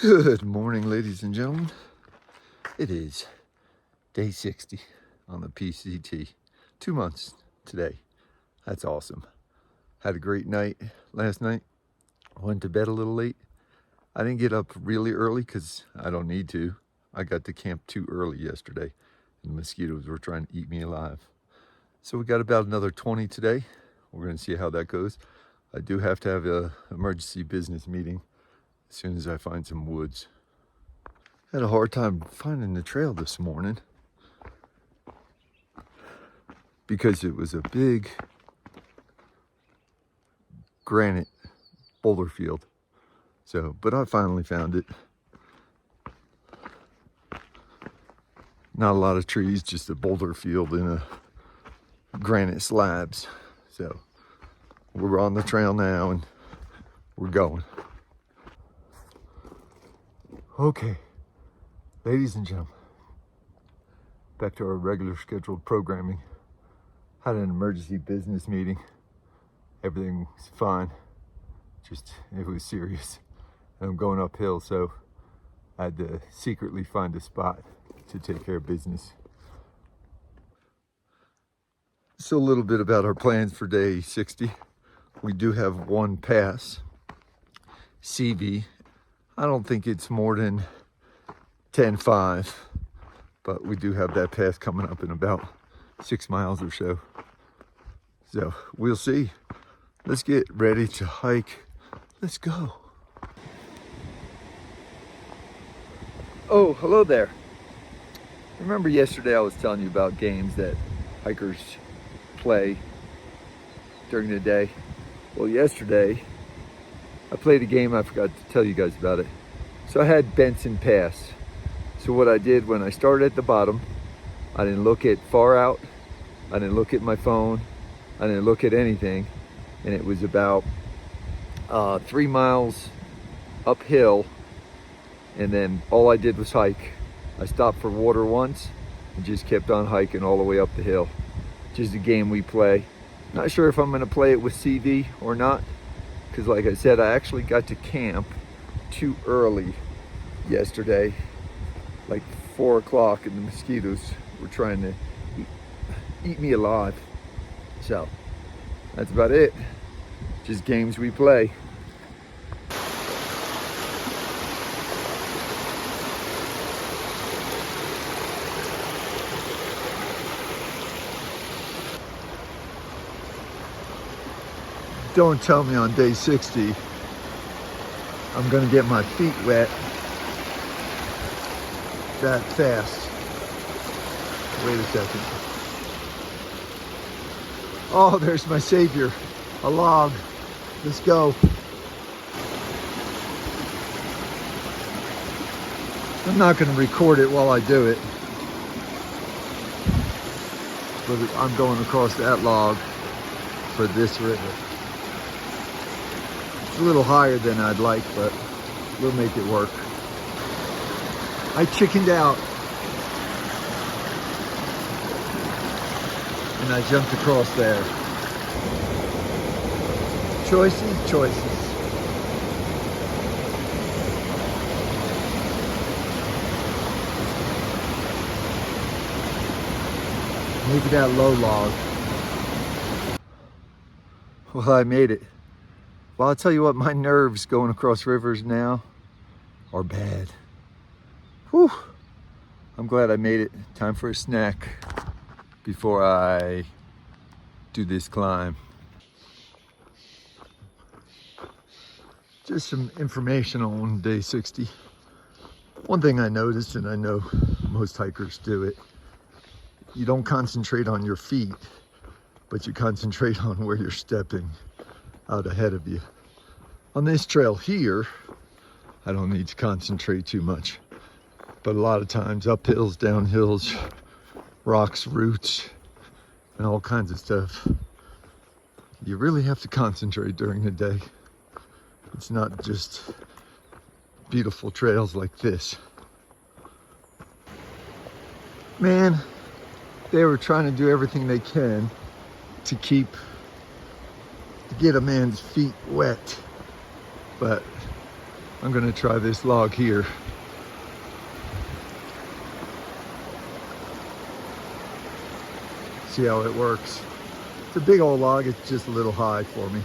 Good morning, ladies and gentlemen. It is day 60 on the PCT. 2 months today. That's awesome. Had a great night last night. Went to bed a little late. I didn't get up really early because I don't need to. I got to camp too early yesterday and the mosquitoes were trying to eat me alive. So we got about another 20 today. We're going to see how that goes. I do have to have an emergency business meeting as soon as I find some woods. Had a hard time finding the trail this morning because it was a big granite boulder field. But I finally found it. Not a lot of trees, just a boulder field in a granite slabs. So we're on the trail now and we're going. Okay, ladies and gentlemen, back to our regular scheduled programming. Had an emergency business meeting. Everything was fine. Just, it was serious. And I'm going uphill, so I had to secretly find a spot to take care of business. So a little bit about our plans for day 60. We do have one pass, Seavey. I don't think it's more than 10.5, but we do have that pass coming up in about 6 miles or so. So we'll see. Let's get ready to hike. Let's go. Oh, hello there. Remember yesterday I was telling you about games that hikers play during the day? Well, yesterday I played a game, I forgot to tell you guys about it. So I had Benson Pass. So what I did when I started at the bottom, I didn't look at far out, I didn't look at my phone, I didn't look at anything. And it was about 3 miles uphill. And then all I did was hike. I stopped for water once and just kept on hiking all the way up the hill. Just a game we play. Not sure if I'm gonna play it with CV or not. Because like I said, I actually got to camp too early yesterday, like 4 o'clock, and the mosquitoes were trying to eat me alive. So that's about it. Just games we play. Don't tell me on day 60 I'm gonna get my feet wet that fast. Wait a second. Oh, there's my savior, a log. Let's go. I'm not gonna record it while I do it, but I'm going across that log for this river. It's a little higher than I'd like, but we'll make it work. I chickened out and I jumped across there. Choices. Maybe that low log. Well, I made it. Well, I'll tell you what, my nerves going across rivers now are bad. Whew. I'm glad I made it. Time for a snack before I do this climb. Just some information on day 60. One thing I noticed, and I know most hikers do it, you don't concentrate on your feet, but you concentrate on where you're stepping out ahead of you. On this trail here, I don't need to concentrate too much, but a lot of times uphills, downhills, rocks, roots, and all kinds of stuff, you really have to concentrate during the day. It's not just beautiful trails like this. Man, they were trying to do everything they can to get a man's feet wet, but I'm gonna try this log here. See how it works. It's a big old log, it's just a little high for me.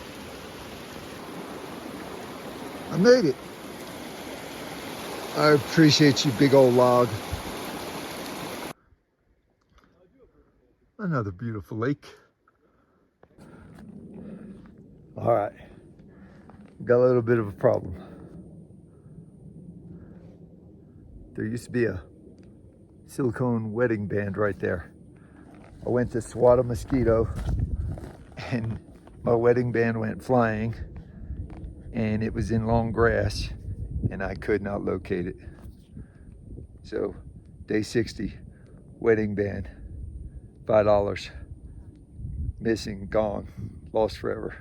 I made it. I appreciate you, big old log. Another beautiful lake. All right, got a little bit of a problem. There used to be a silicone wedding band right there. I went to swat a mosquito and my wedding band went flying, and it was in long grass and I could not locate it. So day 60, wedding band, $5, missing, gone, lost forever.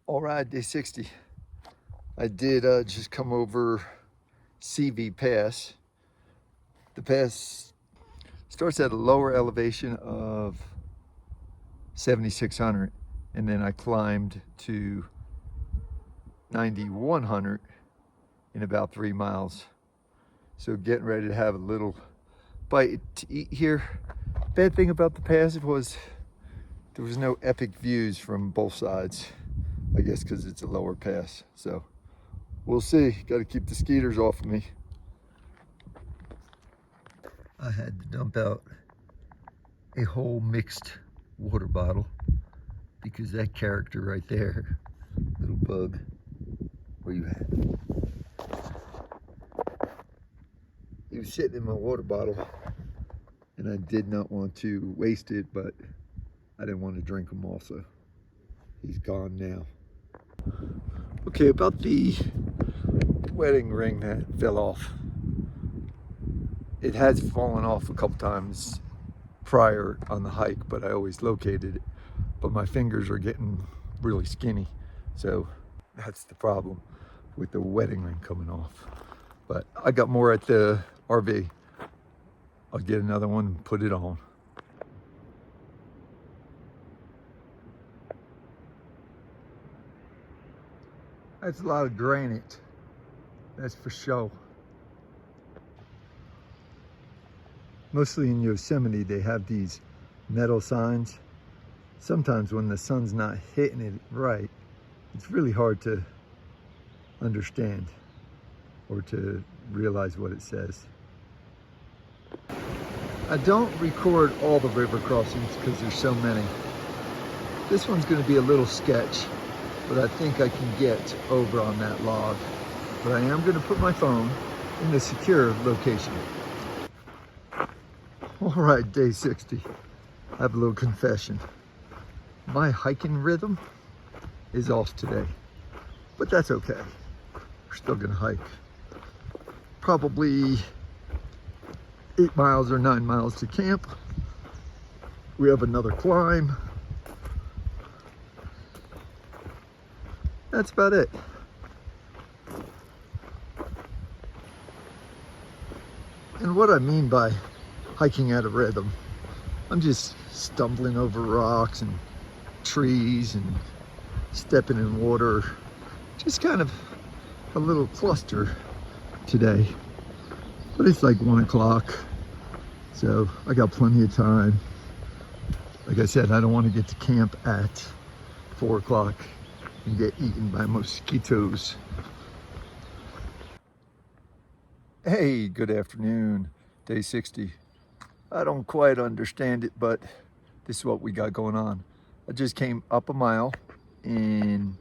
All right, day 60. I did just come over Seavey Pass. The pass starts at a lower elevation of 7,600, and then I climbed to 9,100 in about 3 miles. So getting ready to have a little bite to eat here. Bad thing about the pass was there was no epic views from both sides. I guess because it's a lower pass. So we'll see. Got to keep the skeeters off of me. I had to dump out a whole mixed water bottle because that character right there, little bug, where you at? He was sitting in my water bottle and I did not want to waste it, but I didn't want to drink him also. He's gone now. Okay, about the wedding ring that fell off. It has fallen off a couple times prior on the hike, but I always located it. But my fingers are getting really skinny, so that's the problem with the wedding ring coming off. But I got more at the RV. I'll get another one and put it on. That's a lot of granite, that's for sure. Mostly in Yosemite, they have these metal signs. Sometimes when the sun's not hitting it right, it's really hard to understand or to realize what it says. I don't record all the river crossings because there's so many. This one's going to be a little sketch, but I think I can get over on that log. But I am going to put my phone in the secure location. All right, day 60. I have a little confession. My hiking rhythm is off today, but that's okay. We're still going to hike. Probably 8 miles or 9 miles to camp. We have another climb. That's about it. And what I mean by hiking at a rhythm, I'm just stumbling over rocks and trees and stepping in water. Just kind of a little cluster today. But it's like 1 o'clock, so I got plenty of time. Like I said, I don't want to get to camp at 4 o'clock and get eaten by mosquitoes. Hey, good afternoon, day 60. I don't quite understand it, but this is what we got going on. I just came up a mile in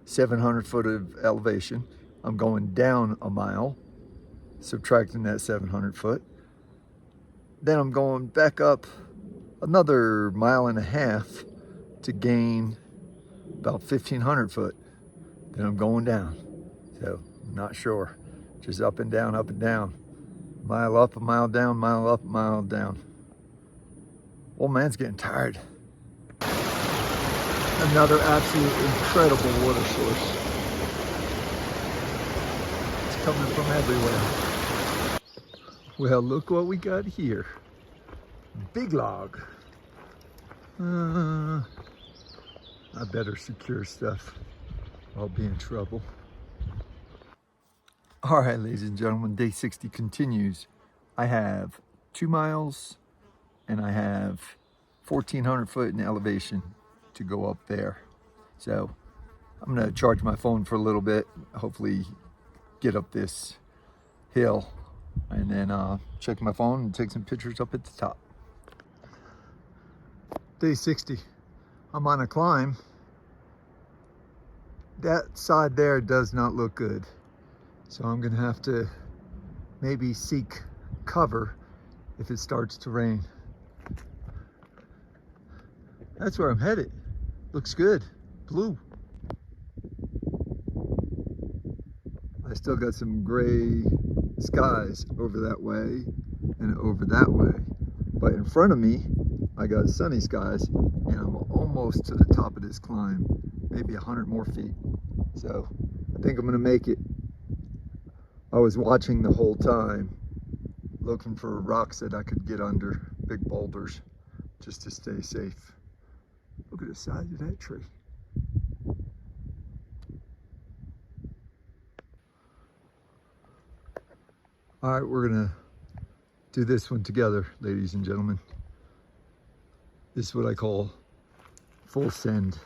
700 foot of elevation. I'm going down a mile, subtracting that 700 foot. Then I'm going back up another 1.5 miles to gain about 1,500 foot. Then I'm going down. So I'm not sure. Just up and down, up and down. Mile up, a mile down, mile up, a mile down. Old man's getting tired. Another absolute incredible water source. It's coming from everywhere. Well, look what we got here. Big log. I better secure stuff. I'll be in trouble. All right, ladies and gentlemen, day 60 continues. I have 2 miles and I have 1,400 foot in elevation to go up there. So I'm gonna charge my phone for a little bit, hopefully get up this hill, and then check my phone and take some pictures up at the top. Day 60, I'm on a climb. That side there does not look good. So I'm gonna have to maybe seek cover if it starts to rain. That's where I'm headed. Looks good, blue. I still got some gray skies over that way and over that way. But in front of me, I got sunny skies and I'm almost to the top of this climb, maybe 100 more feet. So I think I'm gonna make it. I was watching the whole time, looking for rocks that I could get under, big boulders, just to stay safe. Look at the size of that tree. All right, we're gonna do this one together, ladies and gentlemen. This is what I call full send.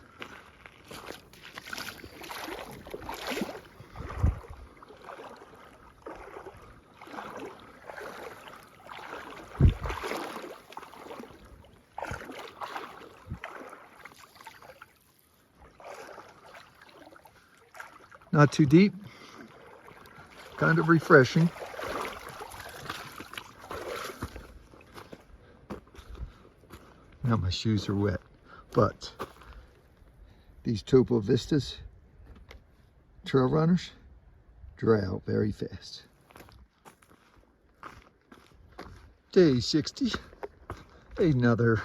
Not too deep, kind of refreshing. Now my shoes are wet, but these Topo Vistas trail runners dry out very fast. Day 60, another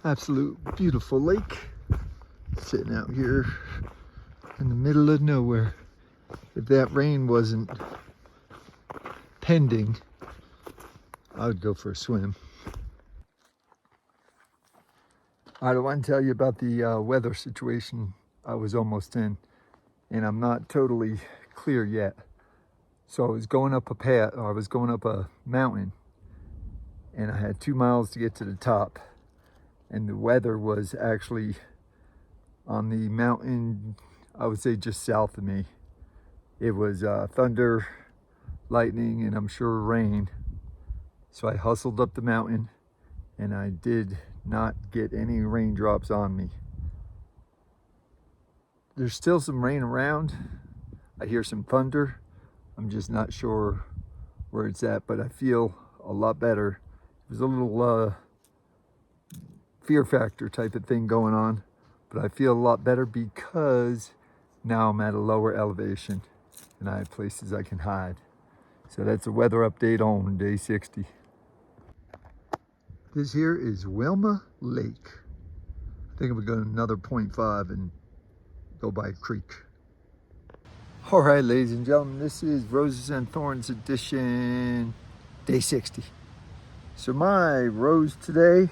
absolute beautiful lake, sitting out here in the middle of nowhere. If that rain wasn't pending, I would go for a swim. I want to tell you about the weather situation I was almost in, and I'm not totally clear yet. So I was going up a path, or I was going up a mountain, and I had 2 miles to get to the top, and the weather was actually on the mountain, I would say just south of me. It was thunder, lightning, and I'm sure rain. So I hustled up the mountain, and I did not get any raindrops on me. There's still some rain around. I hear some thunder. I'm just not sure where it's at, but I feel a lot better. There's a little fear factor type of thing going on, but I feel a lot better because now I'm at a lower elevation and I have places I can hide. So that's a weather update on day 60. This here is Wilma Lake. I think I'm gonna go another 0.5 and go by a creek. All right, ladies and gentlemen, this is Roses and Thorns edition, day 60. So my rose today,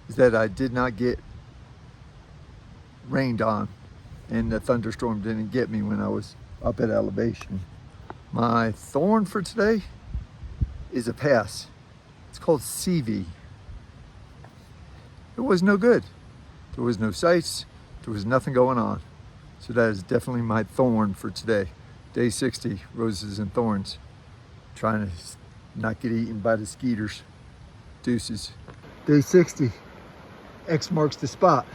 is that I did not get rained on, and the thunderstorm didn't get me when I was up at elevation. My thorn for today is a pass. It's called Seavey. It was no good. There was no sights. There was nothing going on. So that is definitely my thorn for today. Day 60, roses and thorns. Trying to not get eaten by the skeeters. Deuces. Day 60, X marks the spot.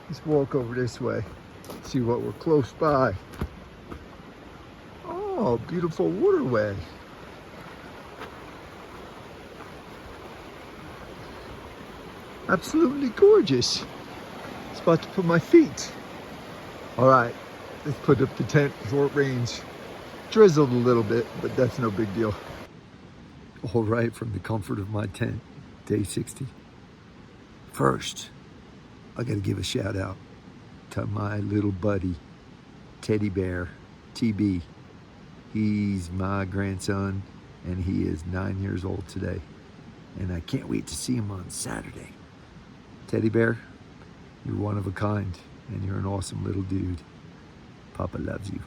Let's walk over this way. See what we're close by. Oh, beautiful waterway. Absolutely gorgeous. It's about to put my feet. All right, let's put up the tent before it rains. Drizzled a little bit, but that's no big deal. All right, from the comfort of my tent, day 60. First, I gotta give a shout out to my little buddy, Teddy Bear, TB. He's my grandson, and he is 9 years old today. And I can't wait to see him on Saturday. Teddy bear, you're one of a kind, and you're an awesome little dude. Papa loves you.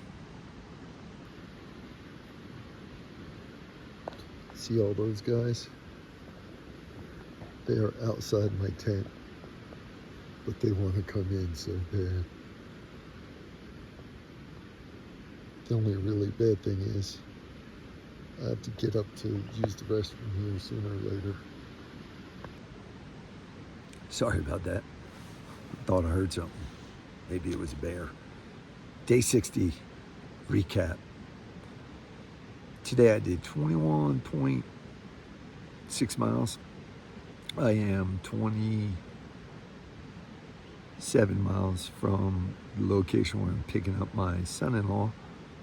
See all those guys? They are outside my tent, but they want to come in so bad. The only really bad thing is I have to get up to use the restroom here sooner or later. Sorry about that. I thought I heard something. Maybe it was a bear. Day 60 recap. Today I did 21.6 miles. I am 27 miles from the location where I'm picking up my son-in-law.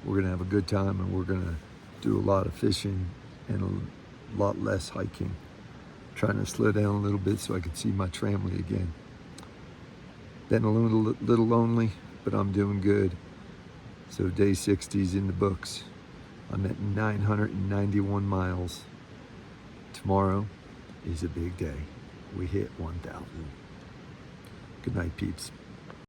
We're gonna have a good time, and we're gonna do a lot of fishing and a lot less hiking. Trying to slow down a little bit so I can see my family again. Been a little lonely, but I'm doing good. So day 60's in the books. I'm at 991 miles. Tomorrow is a big day. We hit 1,000. Good night, peeps.